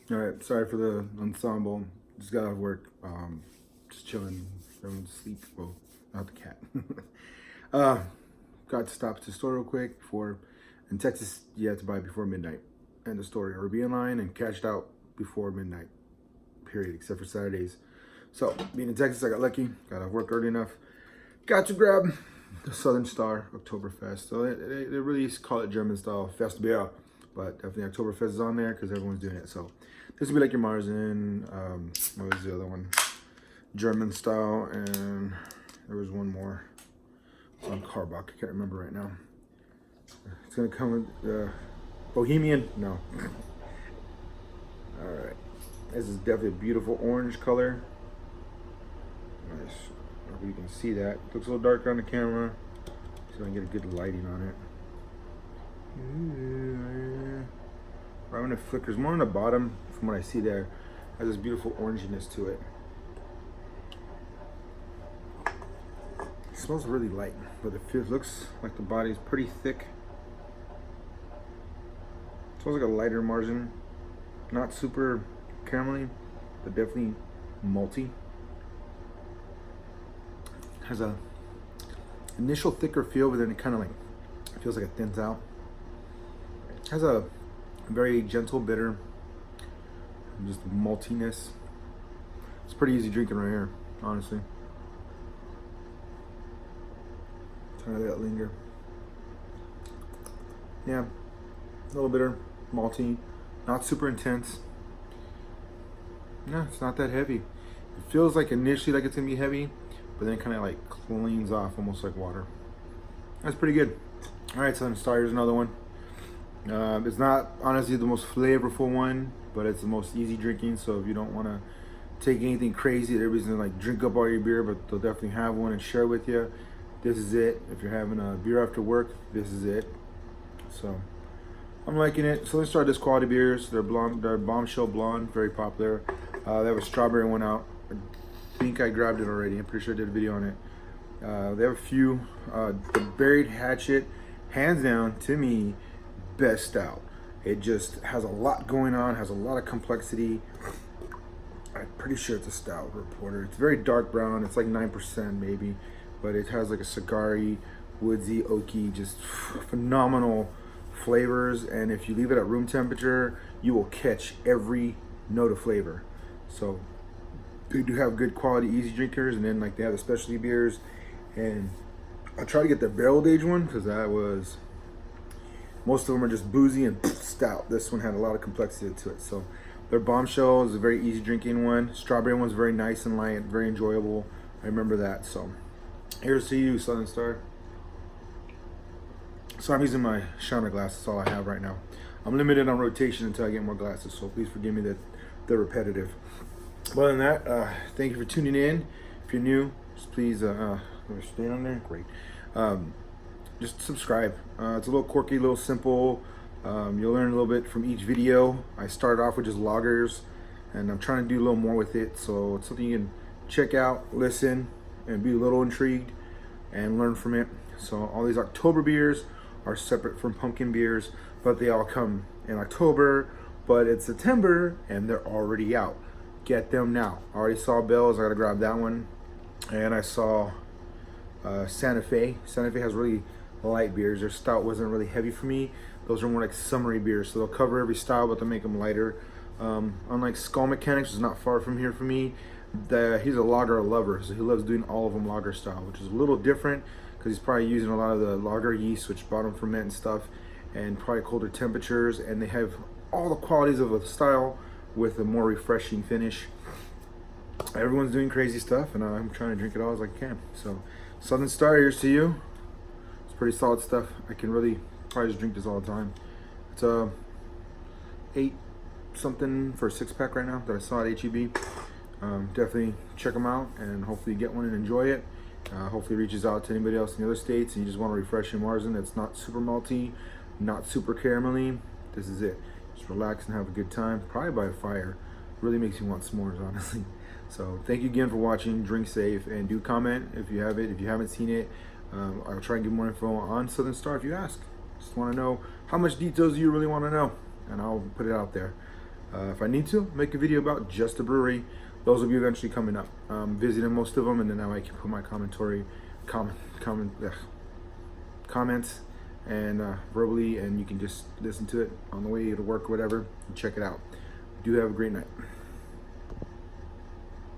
All right, sorry for the ensemble. Just got off work. Just chilling. Everyone's asleep. Well, not the cat. uh, got to stop to the store real quick before. In Texas, you have to buy before midnight. End of story. Or be in line and cashed out before midnight. Period. Except for Saturdays. So being in Texas, I got lucky. Got off work early enough. Got to grab the Southern Star Octoberfest. So they really call it German style Festbier, but definitely Oktoberfest is on there because everyone's doing it. So this would be like your Märzen. What was the other one? German style, and there was one more on Carbach. I can't remember right now. It's gonna come with Bohemian. No. All right. This is definitely a beautiful orange color. Nice. I hope you can see that. It looks a little darker on the camera, so I can get a good lighting on it. Right when it flickers, more on the bottom from what I see there, has this beautiful oranginess to it. It smells really light, but it looks like the body is pretty thick. It smells like a lighter Märzen. Not super caramelly, but definitely malty. Has a initial thicker feel, but then it kind of like feels like it thins out. Has a very gentle bitter, just maltiness. It's pretty easy drinking right here, honestly. Try to let that linger. Yeah, a little bitter, malty, not super intense. No, it's not that heavy. It feels like initially like it's gonna be heavy, but then it kind of like cleans off almost like water. That's pretty good. All right, Southern Star, here's another one. It's not honestly the most flavorful one, but it's the most easy drinking. So if you don't want to take anything crazy, everybody's gonna like drink up all your beer, but they'll definitely have one and share with you. This is it. If you're having a beer after work, this is it. So I'm liking it. Southern Star does quality beers. They're blonde, they're bombshell blonde, very popular. They have a strawberry one out. I think I grabbed it already. I'm pretty sure I did a video on it. They have a few. The Buried Hatchet, hands down, to me, best out. It just has a lot going on, has a lot of complexity. I'm pretty sure it's a stout reporter. It's very dark brown. It's like 9% maybe, but it has like a cigar-y, woodsy, oaky, just phenomenal flavors. And if you leave it at room temperature, you will catch every note of flavor. So they do have good quality easy drinkers, and then like they have the specialty beers, and I try to get the barrel aged one because that was, most of them are just boozy and stout. This one had a lot of complexity to it. So their bombshell is a very easy drinking one. Strawberry one's very nice and light, very enjoyable. I remember that. So here's to you, Southern Star. So I'm using my Shiner glass. That's all I have right now. I'm limited on rotation until I get more glasses, so please forgive me that they're repetitive. But other than that, thank you for tuning in. If you're new, just please, stay on there. Great. Just subscribe. It's a little quirky, a little simple. You'll learn a little bit from each video. I started off with just lagers, and I'm trying to do a little more with it. So it's something you can check out, listen, and be a little intrigued and learn from it. So all these October beers are separate from pumpkin beers, but they all come in October, but it's September and they're already out. Get them now. I already saw Bell's, I gotta grab that one. And I saw Santa Fe. Santa Fe has really light beers. Their stout wasn't really heavy for me. Those are more like summery beers, so they'll cover every style, but they'll make them lighter. Unlike Skull Mechanics, which is not far from here for me, he's a lager lover, so he loves doing all of them lager style, which is a little different because he's probably using a lot of the lager yeast, which bottom ferment and stuff, and probably colder temperatures, and they have all the qualities of a style with a more refreshing finish. Everyone's doing crazy stuff, and I'm trying to drink it all as I can. So Southern Star, here's to you. It's pretty solid stuff. I can really probably just drink this all the time. It's 8 something for a 6-pack right now that I saw at HEB. Definitely check them out, and hopefully you get one and enjoy it. Hopefully it reaches out to anybody else in the other states and you just want to refresh your Märzen that's not super malty, not super caramelly. This is it. Just relax and have a good time, probably by a fire. Really makes you want s'mores, honestly. So thank you again for watching. Drink safe, and do comment if you have it. If you haven't seen it, I'll try and give more info on Southern Star if you ask. Just want to know how much details you really want to know, and I'll put it out there. If I need to, make a video about just the brewery. Those will be eventually coming up. Visiting most of them, and then I might put my comments and verbally, and you can just listen to it on the way to work or whatever and check it out. Do have a great night.